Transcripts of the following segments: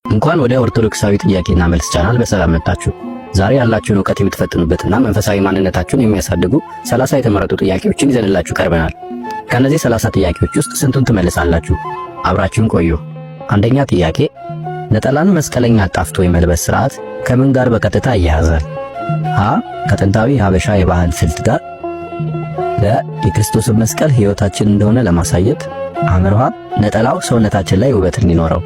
እንኳን ወደ ኦርቶዶክሳዊ ጥያቄና መልስ ቻናል በሰላም መጣችሁ። ዛሬ ያላችሁን ዕውቀት የምትፈትኑበትና መንፈሳዊ ማንነታችሁን የሚያሳድጉ 30 የተመረጡ ጥያቄዎችን ይዘንላችሁ ቀርበናል። ከነዚህ 30 ጥያቄዎች ውስጥ ስንቱን ትመልሳላችሁ? አብራችሁን ቆዩ። አንደኛ ጥያቄ፣ ነጠላን መስቀለኛ አጣፍቶ የመልበስ ሥርዓት ከምን ጋር በቀጥታ ይያያዛል? ሀ ከጥንታዊ ሀበሻ የባህል ስልት ጋር፣ ለ የክርስቶስን መስቀል ሕይወታችን እንደሆነ ለማሳየት፣ አምርሃ ነጠላው ሰውነታችን ላይ ውበት እንዲኖረው።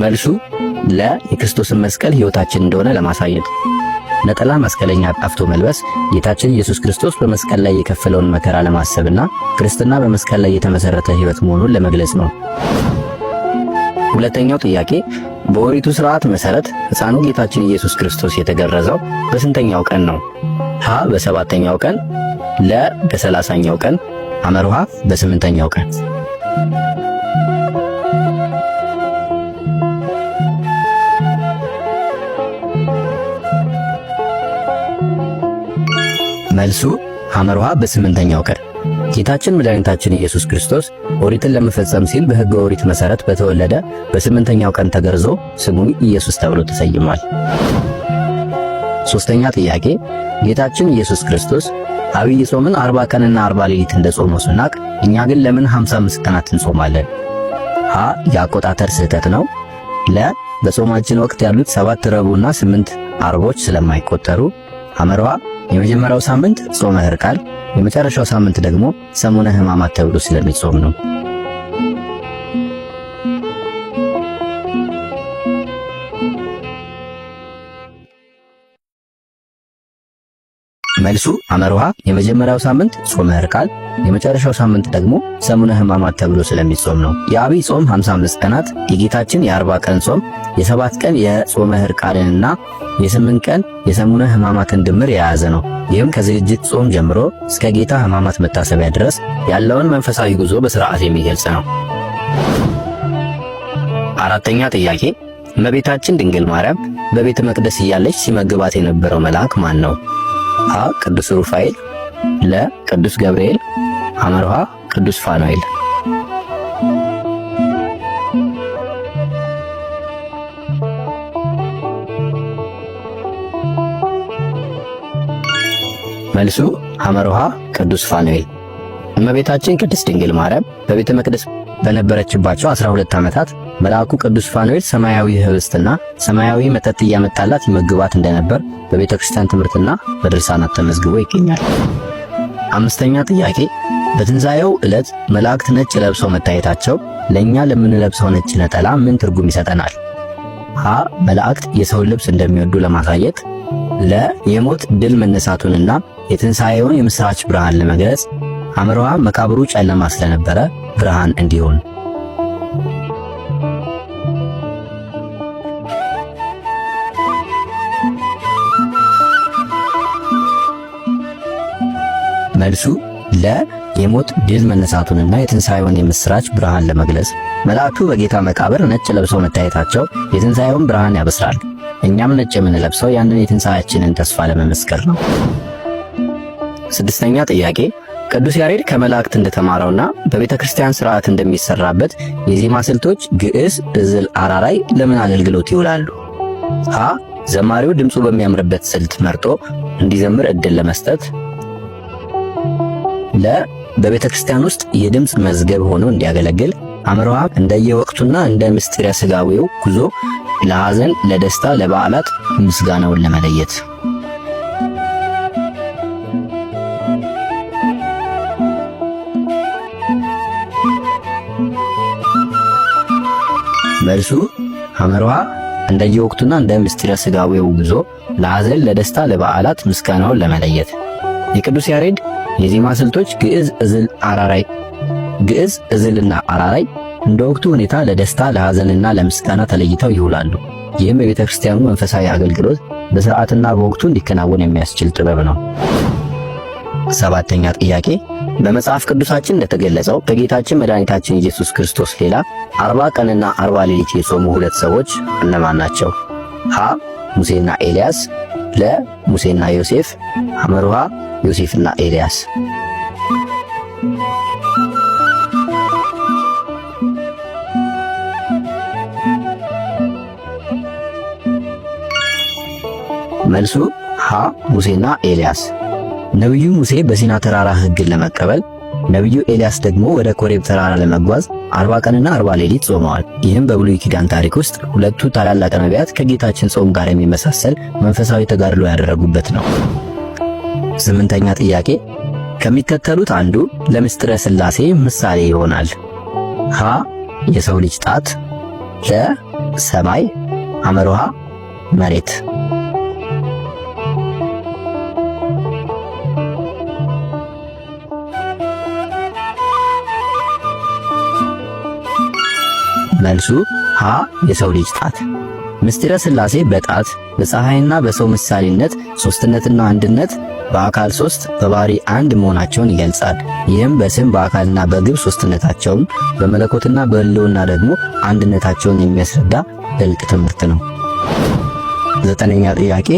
መልሱ ለ የክርስቶስን መስቀል ሕይወታችን እንደሆነ ለማሳየት። ነጠላ መስቀለኛ አጣፍቶ መልበስ ጌታችን ኢየሱስ ክርስቶስ በመስቀል ላይ የከፈለውን መከራ ለማሰብና ክርስትና በመስቀል ላይ የተመሰረተ ሕይወት መሆኑን ለመግለጽ ነው። ሁለተኛው ጥያቄ፣ በኦሪቱ ሥርዓት መሠረት ሕፃኑ ጌታችን ኢየሱስ ክርስቶስ የተገረዘው በስንተኛው ቀን ነው? ሀ በሰባተኛው ቀን፣ ለ በ30ኛው ቀን፣ አመርሃ በ8ኛው ቀን። መልሱ አመርሃ በ8ኛው ቀን። ጌታችን መድኃኒታችን ኢየሱስ ክርስቶስ ኦሪትን ለመፈጸም ሲል በሕገ ኦሪት መሠረት በተወለደ በ8ኛው ቀን ተገርዞ ስሙን ኢየሱስ ተብሎ ተሰይሟል። ሦስተኛ ጥያቄ፣ ጌታችን ኢየሱስ ክርስቶስ አብይ ጾምን 40 ቀንና 40 ሌሊት እንደጾመው ስናቅ እኛ ግን ለምን 55 ቀናት እንጾማለን? ሀ የአቆጣጠር ስህተት ነው፣ ለ በጾማችን ወቅት ያሉት 7 ረቡዕና 8 ዓርቦች ስለማይቆጠሩ፣ አመርሃ የመጀመሪያው ሳምንት ጾመ ሕርቃል የመጨረሻው ሳምንት ደግሞ ሰሙነ ሕማማት ተብሎ ስለሚጾም ነው። መልሱ አመርሃ የመጀመሪያው ሳምንት ጾመ ሕርቃል የመጨረሻው ሳምንት ደግሞ ሰሙነ ሕማማት ተብሎ ስለሚጾም ነው። የአብይ ጾም 55 ቀናት የጌታችን የ40 ቀን ጾም የ7 ቀን የጾመ ሕርቃልንና የ8 ቀን የሰሙነ ሕማማትን ድምር የያዘ ነው። ይህም ከዝግጅት ጾም ጀምሮ እስከ ጌታ ሕማማት መታሰቢያ ድረስ ያለውን መንፈሳዊ ጉዞ በሥርዓት የሚገልጽ ነው። አራተኛ ጥያቄ፣ እመቤታችን ድንግል ማርያም በቤተ መቅደስ እያለች ሲመግባት የነበረው መልአክ ማን ነው? ሀ ቅዱስ ሩፋኤል፣ ለ ቅዱስ ገብርኤል፣ አመርሃ ቅዱስ ፋኑኤል። መልሱ አመርሃ ቅዱስ ፋኑኤል። እመቤታችን ቅድስት ድንግል ማርያም በቤተ መቅደስ በነበረችባቸው 12 ዓመታት መልአኩ ቅዱስ ፋኑኤል ሰማያዊ ኅብስትና ሰማያዊ መጠጥ እያመጣላት ይመግባት እንደነበር በቤተ ክርስቲያን ትምህርትና በድርሳናት ተመዝግቦ ይገኛል። አምስተኛ ጥያቄ፣ በትንሣኤው ዕለት መላእክት ነጭ ለብሰው መታየታቸው ለእኛ ለምንለብሰው ነጭ ነጠላ ምን ትርጉም ይሰጠናል? ሀ መላእክት የሰውን ልብስ እንደሚወዱ ለማሳየት፣ ለ የሞት ድል መነሳቱንና የትንሣኤውን የምሥራች ብርሃን ለመግለጽ፣ አመርሃ መቃብሩ ጨለማ ስለነበረ ብርሃን እንዲሆን። መልሱ ለ የሞት ድል መነሳቱንና የትንሣኤውን የምሥራች ብርሃን ለመግለጽ። መላእክቱ በጌታ መቃብር ነጭ ለብሰው መታየታቸው የትንሣኤውን ብርሃን ያበስራል። እኛም ነጭ የምንለብሰው ያንን የትንሣኤያችንን ተስፋ ለመመስከር ነው። ስድስተኛ ጥያቄ፣ ቅዱስ ያሬድ ከመላእክት እንደተማረውና በቤተ ክርስቲያን ሥርዓት እንደሚሰራበት የዜማ ስልቶች ግዕዝ፣ ዕዝል፣ አራራይ ለምን አገልግሎት ይውላሉ? ሀ ዘማሪው ድምፁ በሚያምርበት ስልት መርጦ እንዲዘምር ዕድል ለመስጠት፣ ለ በቤተ ክርስቲያን ውስጥ የድምፅ መዝገብ ሆኖ እንዲያገለግል፣ አመርሃ እንደየወቅቱና እንደ ምስጢረ ሥጋዌው ጉዞ ለሐዘን፣ ለደስታ፣ ለበዓላት ምስጋናውን ለመለየት። መልሱ አመርሃ እንደየወቅቱና እንደ ምስጢረ ሥጋዌው ጉዞ ለሐዘን፣ ለደስታ፣ ለበዓላት ምስጋናውን ለመለየት። የቅዱስ ያሬድ የዜማ ስልቶች ግዕዝ፣ ዕዝል፣ አራራይ ግዕዝ፣ ዕዝልና አራራይ እንደ ወቅቱ ሁኔታ ለደስታ፣ ለሐዘንና ለምስጋና ተለይተው ይውላሉ። ይህም የቤተ ክርስቲያኑ መንፈሳዊ አገልግሎት በሥርዓትና በወቅቱ እንዲከናወን የሚያስችል ጥበብ ነው። ሰባተኛ ጥያቄ፣ በመጽሐፍ ቅዱሳችን እንደተገለጸው ከጌታችን መድኃኒታችን ኢየሱስ ክርስቶስ ሌላ 40 ቀንና 40 ሌሊት የጾሙ 2 ሰዎች እነማን ናቸው? ሀ ሙሴና ኤልያስ፣ ለሙሴና ዮሴፍ፣ ሐመርሃ ዮሴፍና ኤልያስ። መልሱ ሀ ሙሴና ኤልያስ። ነቢዩ ሙሴ በሲና ተራራ ሕግን ለመቀበል፣ ነቢዩ ኤልያስ ደግሞ ወደ ኮሬብ ተራራ ለመጓዝ 40 ቀንና 40 ሌሊት ጾመዋል። ይህም በብሉይ ኪዳን ታሪክ ውስጥ ሁለቱ ታላላቅ ነቢያት ከጌታችን ጾም ጋር የሚመሳሰል መንፈሳዊ ተጋድሎ ያደረጉበት ነው። 8ኛ ጥያቄ ከሚከተሉት አንዱ ለምስጢረ ሥላሴ ምሳሌ ይሆናል? ሀ የሰው ልጅ ጣት፣ ለ ሰማይ፣ ሐመርሃ መሬት። መልሱ ሀ የሰው ልጅ ጣት። ምስጢረ ሥላሴ በጣት በፀሐይና በሰው ምሳሌነት ሦስትነትና አንድነት በአካል ሦስት በባሕሪ አንድ መሆናቸውን ይገልጻል። ይህም በስም በአካልና በግብ ሦስትነታቸውን በመለኮትና በሕልውና ደግሞ አንድነታቸውን የሚያስረዳ ጥልቅ ትምህርት ነው። 9ኛ ጥያቄ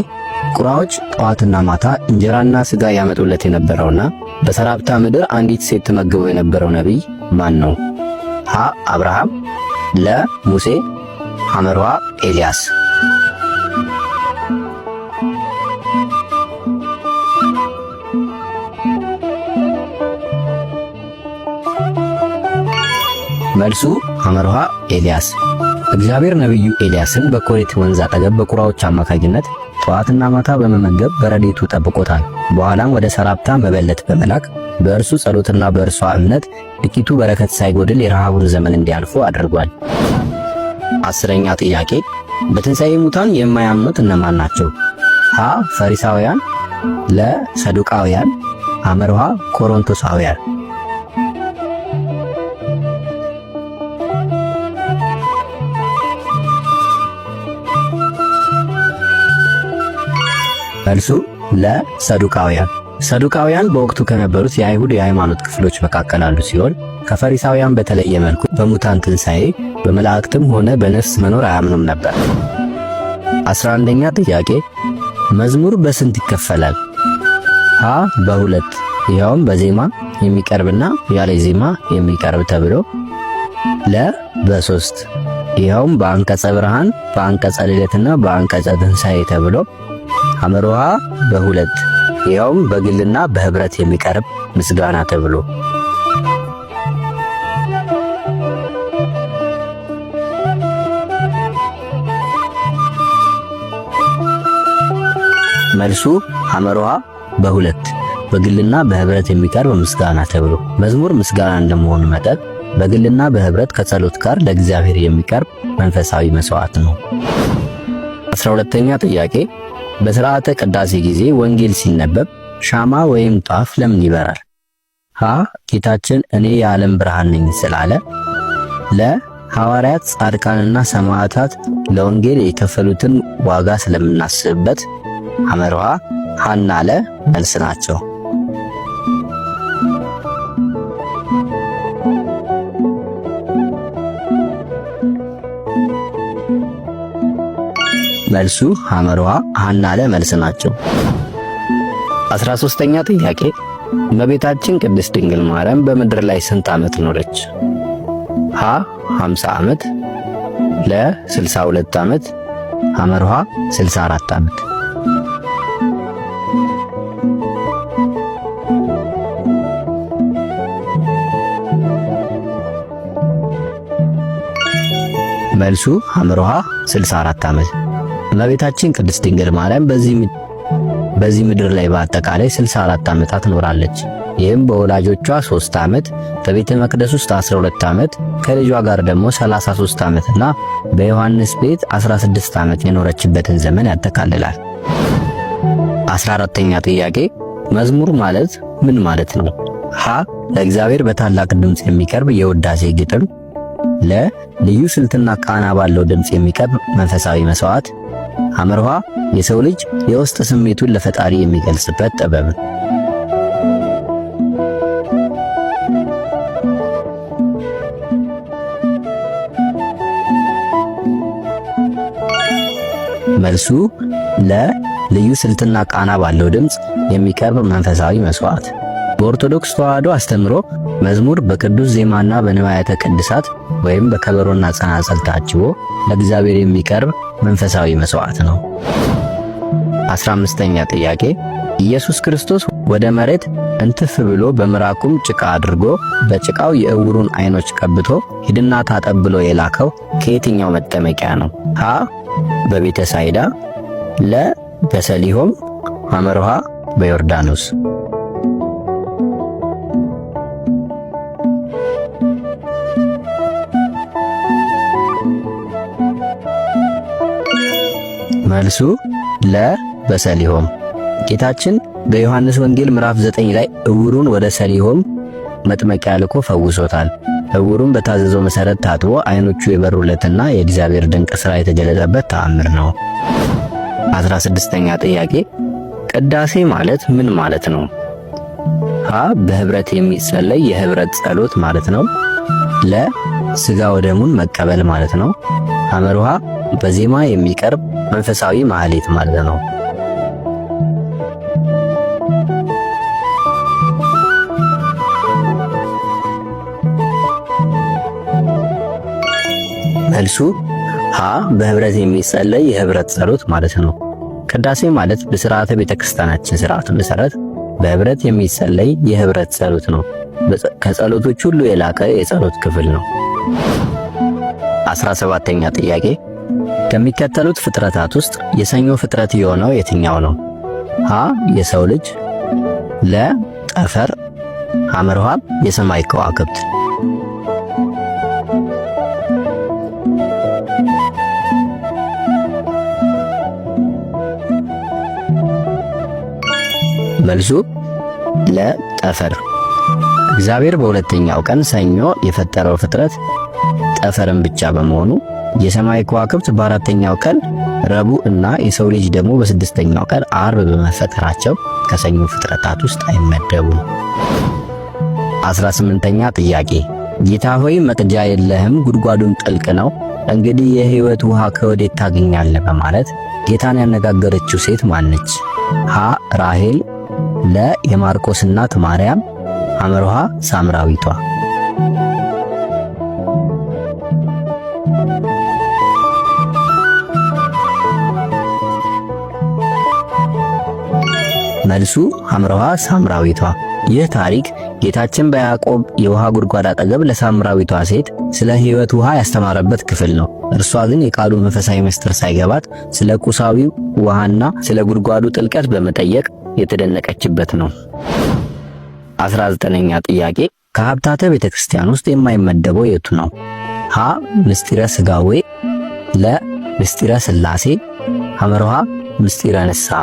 ቁራዎች ጠዋትና ማታ እንጀራና ሥጋ ያመጡለት የነበረውና በሰራፕታ ምድር አንዲት ሴት ተመግበው የነበረው ነቢይ ማን ነው? ሀ አብርሃም፣ ለ ሙሴ፣ ሐመርሃ ኤልያስ። መልሱ ሐመርሃ ኤልያስ። እግዚአብሔር ነቢዩ ኤልያስን በኮሬት ወንዝ አጠገብ በቁራዎች አማካኝነት ጠዋትና ማታ በመመገብ በረድኤቱ ጠብቆታል። በኋላም ወደ ሰራፕታ መበለት በመላክ በእርሱ ጸሎትና በእርሷ እምነት ጥቂቱ በረከት ሳይጎድል የረሃቡን ዘመን እንዲያልፉ አድርጓል። 10ኛ ጥያቄ በትንሣኤ ሙታን የማያምኑት እነማን ናቸው? ሀ ፈሪሳውያን፣ ለ ሰዱቃውያን፣ ሐመርሃ ኮሮንቶሳውያን። መልሱ ለ ሰዱቃውያን። ሰዱቃውያን በወቅቱ ከነበሩት የአይሁድ የሃይማኖት ክፍሎች መካከል አንዱ ሲሆን ከፈሪሳውያን በተለየ መልኩ በሙታን ትንሣኤ በመላእክትም ሆነ በነፍስ መኖር አያምኑም ነበር። 11ኛ ጥያቄ መዝሙር በስንት ይከፈላል? ሀ በሁለት ይኸውም በዜማ የሚቀርብና ያለ ዜማ የሚቀርብ ተብሎ፣ ለ በሶስት ይኸውም በአንቀጸ ብርሃን፣ በአንቀጸ ልደትና በአንቀጸ ትንሣኤ ተብሎ፣ ሐመርሃ በሁለት ይኸውም በግልና በህብረት የሚቀርብ ምስጋና ተብሎ። መልሱ ሐመርሃ በሁለት በግልና በህብረት የሚቀርብ ምስጋና ተብሎ። መዝሙር ምስጋና እንደመሆኑ መጠን በግልና በህብረት ከጸሎት ጋር ለእግዚአብሔር የሚቀርብ መንፈሳዊ መስዋዕት ነው። 12ኛ ጥያቄ በሥርዓተ ቅዳሴ ጊዜ ወንጌል ሲነበብ ሻማ ወይም ጧፍ ለምን ይበራል? ሀ ጌታችን እኔ የዓለም ብርሃን ነኝ ስላለ፣ ለ ሐዋርያት ጻድቃንና ሰማዕታት ለወንጌል የከፈሉትን ዋጋ ስለምናስብበት፣ ሐመርሃ ሐና ለ መልስ ናቸው። መልሱ ሐመርሃ ሐና ለ መልስ ናቸው። 13ኛ ጥያቄ እመቤታችን ቅድስት ድንግል ማርያም በምድር ላይ ስንት ዓመት ኖረች? ሀ 50 ዓመት፣ ለ 62 ዓመት፣ ሐመርሃ 64 ዓመት። መልሱ ሐመርሃ 64 ዓመት። እመቤታችን ቅድስት ድንግል ማርያም በዚህ ምድር ላይ በአጠቃላይ 64 ዓመታት ኖራለች። ይህም በወላጆቿ 3 ዓመት፣ በቤተ መቅደስ ውስጥ 12 ዓመት፣ ከልጇ ጋር ደግሞ 33 ዓመትና በዮሐንስ ቤት 16 ዓመት የኖረችበትን ዘመን ያጠቃልላል። 14ኛ ጥያቄ መዝሙር ማለት ምን ማለት ነው? ሀ ለእግዚአብሔር በታላቅ ድምፅ የሚቀርብ የውዳሴ ግጥም፣ ለ ልዩ ስልትና ቃና ባለው ድምፅ የሚቀርብ መንፈሳዊ መስዋዕት፣ ሐመርሃ የሰው ልጅ የውስጥ ስሜቱን ለፈጣሪ የሚገልጽበት ጥበብ። መልሱ ለ ልዩ ስልትና ቃና ባለው ድምፅ የሚቀርብ መንፈሳዊ መስዋዕት። በኦርቶዶክስ ተዋሕዶ አስተምሮ መዝሙር በቅዱስ ዜማና በንዋያተ ቅድሳት ወይም በከበሮና ጸናጽል ታጅቦ ለእግዚአብሔር የሚቀርብ መንፈሳዊ መስዋዕት ነው። 15ኛ ጥያቄ ኢየሱስ ክርስቶስ ወደ መሬት እንትፍ ብሎ በምራቁም ጭቃ አድርጎ በጭቃው የዕውሩን ዓይኖች ቀብቶ ሂድና ታጠብ ብሎ የላከው ከየትኛው መጠመቂያ ነው? ሀ በቤተ ሳይዳ፣ ለ በሰሊሆም፣ ሐመርሃ በዮርዳኖስ። መልሱ ለ በሰሊሆም። ጌታችን በዮሐንስ ወንጌል ምዕራፍ 9 ላይ ዕውሩን ወደ ሰሊሆም መጥመቂያ ልኮ ፈውሶታል። ዕውሩን በታዘዘው መሠረት ታጥቦ ዓይኖቹ የበሩለትና የእግዚአብሔር ድንቅ ሥራ የተገለጸበት ተአምር ነው። 16ኛ ጥያቄ ቅዳሴ ማለት ምን ማለት ነው? ሀ በህብረት የሚጸለይ የህብረት ጸሎት ማለት ነው። ለ ሥጋ ወደሙን መቀበል ማለት ነው። ሐመርሃ በዜማ የሚቀርብ መንፈሳዊ ማህሌት ማለት ነው። መልሱ ሀ በህብረት የሚጸለይ የህብረት ጸሎት ማለት ነው። ቅዳሴ ማለት በሥርዓተ ቤተክርስቲያናችን ሥርዓት መሠረት በህብረት የሚጸለይ የህብረት ጸሎት ነው። ከጸሎቶች ሁሉ የላቀ የጸሎት ክፍል ነው። 17ኛ ጥያቄ ከሚከተሉት ፍጥረታት ውስጥ የሰኞ ፍጥረት የሆነው የትኛው ነው? ሀ የሰው ልጅ፣ ለ ጠፈር፣ ሐመርሃ የሰማይ ከዋክብት። መልሱ ለጠፈር። እግዚአብሔር በሁለተኛው ቀን ሰኞ የፈጠረው ፍጥረት ጠፈርን ብቻ በመሆኑ የሰማይ ከዋክብት በአራተኛው ቀን ረቡዕ እና የሰው ልጅ ደግሞ በስድስተኛው ቀን ዓርብ በመፈጠራቸው ከሰኞ ፍጥረታት ውስጥ አይመደቡም። 18ኛ ጥያቄ ጌታ ሆይ መቅጃ የለህም፣ ጉድጓዱም ጥልቅ ነው፣ እንግዲህ የሕይወት ውሃ ከወዴት ታገኛለህ? በማለት ጌታን ያነጋገረችው ሴት ማነች? ሀ ራሔል፣ ለ የማርቆስ እናት ማርያም፣ ሐመርሃ ሳምራዊቷ። መልሱ ሐመርሃ ሳምራዊቷ። ይህ ታሪክ ጌታችን በያዕቆብ የውሃ ጉድጓድ አጠገብ ለሳምራዊቷ ሴት ስለ ሕይወት ውሃ ያስተማረበት ክፍል ነው። እርሷ ግን የቃሉ መንፈሳዊ ምስጢር ሳይገባት ስለ ቁሳዊው ውሃና ስለ ጉድጓዱ ጥልቀት በመጠየቅ የተደነቀችበት ነው። 19ኛ ጥያቄ ከሀብታተ ቤተክርስቲያን ውስጥ የማይመደበው የቱ ነው? ሀ ምስጢረ ሥጋዌ፣ ለ ምስጢረ ሥላሴ፣ ሐመርሃ ምስጢረ ንስሐ።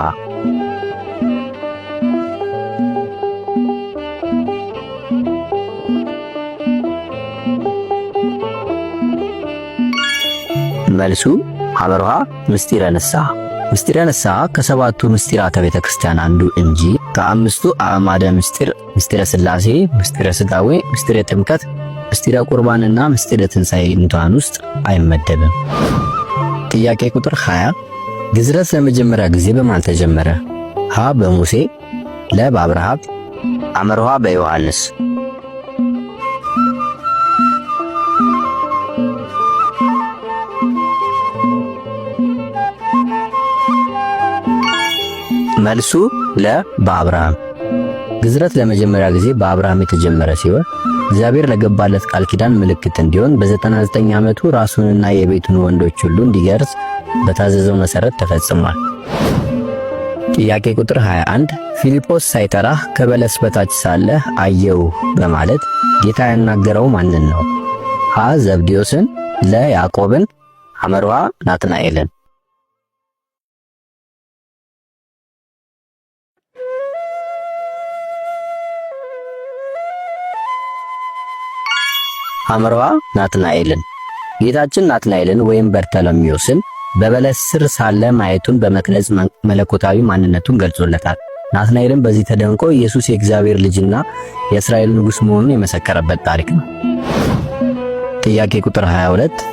መልሱ ሐመርሃ ምስጢረ ንስሐ። ምስጢረ ንስሐ ከሰባቱ ምስጢራተ ቤተክርስቲያን አንዱ እንጂ ከአምስቱ አዕማደ ምስጢር ምስጢረ ሥላሴ፣ ምስጢረ ሥጋዌ፣ ምስጢረ ጥምቀት፣ ምስጢረ ቁርባንና ምስጢረ ትንሣኤ ሙታን ውስጥ አይመደብም። ጥያቄ ቁጥር 20 ግዝረት ለመጀመሪያ ጊዜ በማን ተጀመረ? ሀ በሙሴ፣ ለ በአብርሃም፣ ሐመርሃ በዮሐንስ። መልሱ ለ በአብርሃም። ግዝረት ለመጀመሪያ ጊዜ በአብርሃም የተጀመረ ሲሆን እግዚአብሔር ለገባለት ቃል ኪዳን ምልክት እንዲሆን በ99 ዓመቱ ራሱንና የቤቱን ወንዶች ሁሉ እንዲገርዝ በታዘዘው መሠረት ተፈጽሟል። ጥያቄ ቁጥር 21 ፊልጶስ ሳይጠራህ ከበለስ በታች ሳለህ አየው በማለት ጌታ ያናገረው ማንን ነው? ሀ ዘብዴዎስን፣ ለ ያዕቆብን፣ ሐመርሃ ናትናኤልን። ሐመርሃ ናትናኤልን። ጌታችን ናትናኤልን ወይም በርተሎሜዎስን በበለስ ስር ሳለ ማየቱን በመግለጽ መለኮታዊ ማንነቱን ገልጾለታል። ናትናኤልን በዚህ ተደንቆ ኢየሱስ የእግዚአብሔር ልጅና የእስራኤል ንጉሥ መሆኑን የመሰከረበት ታሪክ ነው። ጥያቄ ቁጥር 22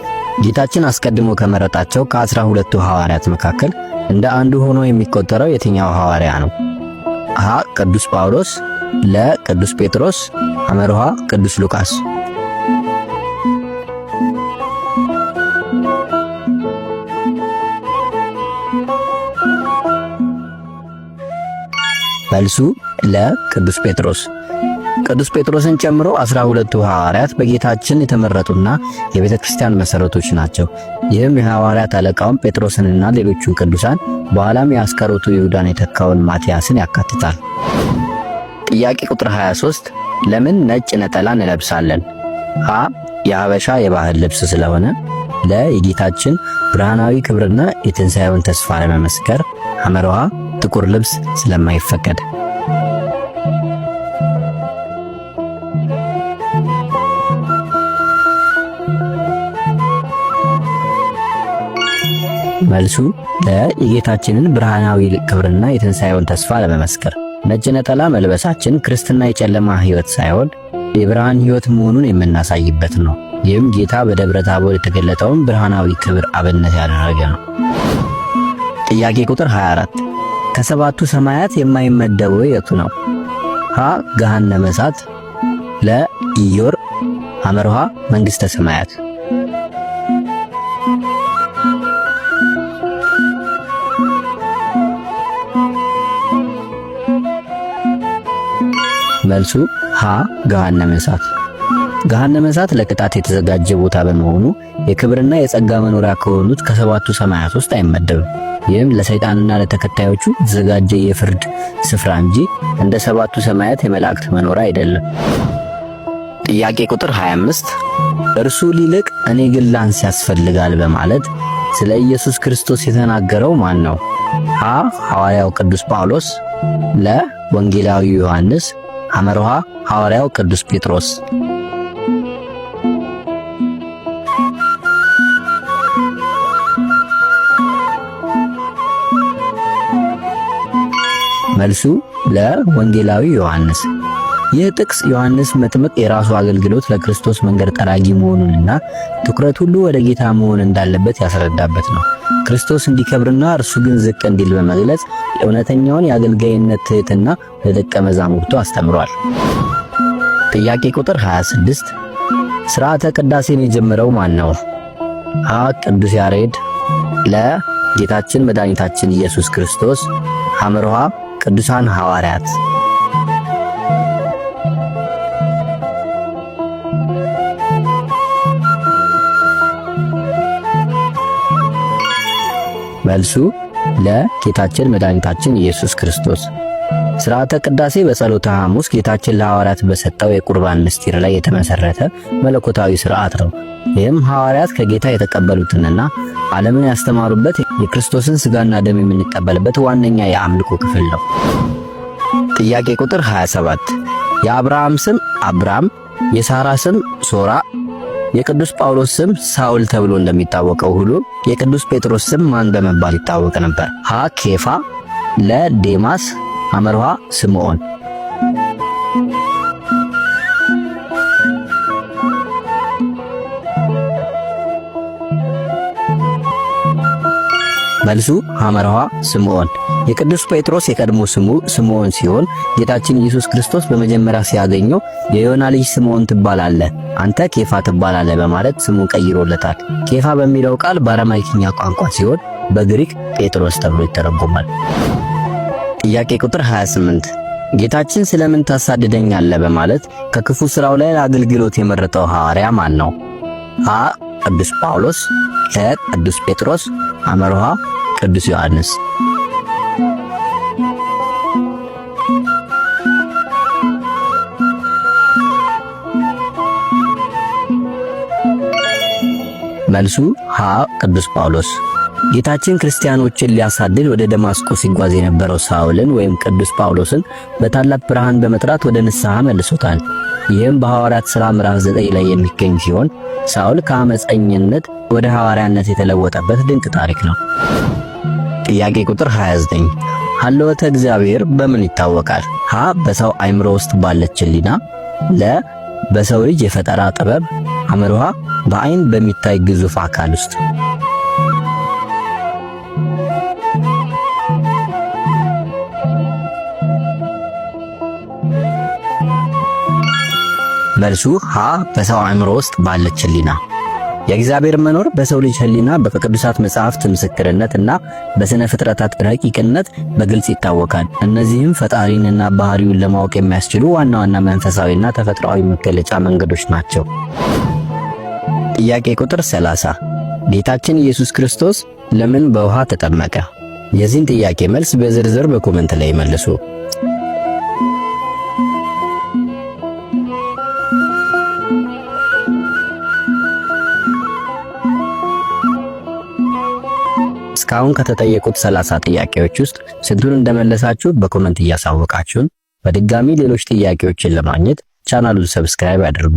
ጌታችን አስቀድሞ ከመረጣቸው ከ12ቱ ሐዋርያት መካከል እንደ አንዱ ሆኖ የሚቆጠረው የትኛው ሐዋርያ ነው? ሀ ቅዱስ ጳውሎስ፣ ለ ቅዱስ ጴጥሮስ፣ ሐመርሃ ቅዱስ ሉቃስ። መልሱ ለ ቅዱስ ጴጥሮስ። ቅዱስ ጴጥሮስን ጨምሮ 12ቱ ሐዋርያት በጌታችን የተመረጡና የቤተ ክርስቲያን መሠረቶች ናቸው። ይህም የሐዋርያት አለቃውን ጴጥሮስንና ሌሎቹን ቅዱሳን በኋላም የአስቆሮቱ ይሁዳን የተካውን ማትያስን ያካትታል። ጥያቄ ቁጥር 23 ለምን ነጭ ነጠላ እንለብሳለን? ሀ የሐበሻ የባህል ልብስ ስለሆነ፣ ለ የጌታችን ብርሃናዊ ክብርና የትንሣኤውን ተስፋ ለመመስከር፣ ሐመርሃ ጥቁር ልብስ ስለማይፈቀድ። መልሱ ለ የጌታችንን ብርሃናዊ ክብርና የትንሣኤውን ተስፋ ለመመስከር። ነጭ ነጠላ መልበሳችን ክርስትና የጨለማ ሕይወት ሳይሆን የብርሃን ሕይወት መሆኑን የምናሳይበት ነው። ይህም ጌታ በደብረ ታቦር የተገለጠውን ብርሃናዊ ክብር አብነት ያደረገ ነው። ጥያቄ ቁጥር 24 ከሰባቱ ሰማያት የማይመደበው የቱ ነው? ሀ ገሃነመ እሳት፣ ለ ኢዮር፣ ሐመርሃ መንግሥተ ሰማያት። መልሱ ሀ ገሃነመ እሳት። ገሃነመ እሳት ለቅጣት የተዘጋጀ ቦታ በመሆኑ የክብርና የጸጋ መኖሪያ ከሆኑት ከሰባቱ ሰማያት ውስጥ አይመደብም። ይህም ለሰይጣንና ለተከታዮቹ የተዘጋጀ የፍርድ ስፍራ እንጂ እንደ ሰባቱ ሰማያት የመላእክት መኖሪያ አይደለም። ጥያቄ ቁጥር 25 እርሱ ሊልቅ እኔ ግን ላንስ ያስፈልጋል በማለት ስለ ኢየሱስ ክርስቶስ የተናገረው ማን ነው? ሀ ሐዋርያው ቅዱስ ጳውሎስ፣ ለ ወንጌላዊ ዮሐንስ፣ ሐመርሃ ሐዋርያው ቅዱስ ጴጥሮስ። መልሱ ለወንጌላዊ ዮሐንስ። ይህ ጥቅስ ዮሐንስ መጥምቅ የራሱ አገልግሎት ለክርስቶስ መንገድ ጠራጊ መሆኑንና ትኩረት ሁሉ ወደ ጌታ መሆን እንዳለበት ያስረዳበት ነው። ክርስቶስ እንዲከብርና እርሱ ግን ዝቅ እንዲል በመግለጽ የእውነተኛውን የአገልጋይነት ትሕትና ለደቀ መዛሙርቱ አስተምሯል። ጥያቄ ቁጥር 26 ሥርዓተ ቅዳሴን የጀመረው ማን ነው? ሀ ቅዱስ ያሬድ፣ ለ ጌታችን መድኃኒታችን ኢየሱስ ክርስቶስ፣ ሐመርሃ ቅዱሳን ሐዋርያት። መልሱ ለጌታችን መድኃኒታችን ኢየሱስ ክርስቶስ። ሥርዓተ ቅዳሴ በጸሎተ ሐሙስ ጌታችን ለሐዋርያት በሰጠው የቁርባን ምስጢር ላይ የተመሠረተ መለኮታዊ ሥርዓት ነው። ይህም ሐዋርያት ከጌታ የተቀበሉትንና ዓለምን ያስተማሩበት የክርስቶስን ሥጋና ደም የምንቀበልበት ዋነኛ የአምልኮ ክፍል ነው። ጥያቄ ቁጥር 27 የአብርሃም ስም አብራም፣ የሳራ ስም ሶራ፣ የቅዱስ ጳውሎስ ስም ሳውል ተብሎ እንደሚታወቀው ሁሉ የቅዱስ ጴጥሮስ ስም ማን በመባል ይታወቅ ነበር? ሀ ኬፋ፣ ለ ዴማስ፣ ሐመርሃ ስምዖን። መልሱ ሐመርሃ ስምዖን። የቅዱስ ጴጥሮስ የቀድሞ ስሙ ስምዖን ሲሆን ጌታችን ኢየሱስ ክርስቶስ በመጀመሪያ ሲያገኘው የዮና ልጅ ስምዖን ትባላለህ፣ አንተ ኬፋ ትባላለህ በማለት ስሙን ቀይሮለታል። ኬፋ በሚለው ቃል በአረማይክኛ ቋንቋ ሲሆን በግሪክ ጴጥሮስ ተብሎ ይተረጎማል። ጥያቄ ቁጥር 28 ጌታችን ስለምን ታሳድደኛለህ በማለት ከክፉ ሥራው ላይ ለአገልግሎት የመረጠው ሐዋርያ ማን ነው? ሀ ቅዱስ ጳውሎስ፣ ለ ቅዱስ ጴጥሮስ፣ ሐመርሃ ቅዱስ ዮሐንስ። መልሱ ሀ ቅዱስ ጳውሎስ። ጌታችን ክርስቲያኖችን ሊያሳድድ ወደ ደማስቆ ሲጓዝ የነበረው ሳውልን ወይም ቅዱስ ጳውሎስን በታላቅ ብርሃን በመጥራት ወደ ንስሐ መልሶታል። ይህም በሐዋርያት ሥራ ምዕራፍ 9 ላይ የሚገኝ ሲሆን ሳውል ከአመፀኝነት ወደ ሐዋርያነት የተለወጠበት ድንቅ ታሪክ ነው። ጥያቄ ቁጥር 29 ሀልወተ እግዚአብሔር በምን ይታወቃል? ሀ በሰው አእምሮ ውስጥ ባለች ሕሊና፣ ለ በሰው ልጅ የፈጠራ ጥበብ፣ ሐመርሃ በአይን በሚታይ ግዙፍ አካል ውስጥ። መልሱ ሀ በሰው አእምሮ ውስጥ ባለች ሕሊና። የእግዚአብሔር መኖር በሰው ልጅ ሕሊና በቅዱሳት መጻሕፍት ምስክርነት እና በስነ ፍጥረታት ረቂቅነት በግልጽ ይታወቃል። እነዚህም ፈጣሪንና ባህሪውን ለማወቅ የሚያስችሉ ዋና ዋና መንፈሳዊና ተፈጥሯዊ መገለጫ መንገዶች ናቸው። ጥያቄ ቁጥር 30 ጌታችን ኢየሱስ ክርስቶስ ለምን በውሃ ተጠመቀ? የዚህን ጥያቄ መልስ በዝርዝር በኮሜንት ላይ መልሱ። እስካሁን ከተጠየቁት 30 ጥያቄዎች ውስጥ ስንቱን እንደመለሳችሁ በኮሜንት እያሳወቃችሁን፣ በድጋሚ ሌሎች ጥያቄዎችን ለማግኘት ቻናሉን ሰብስክራይብ ያድርጉ።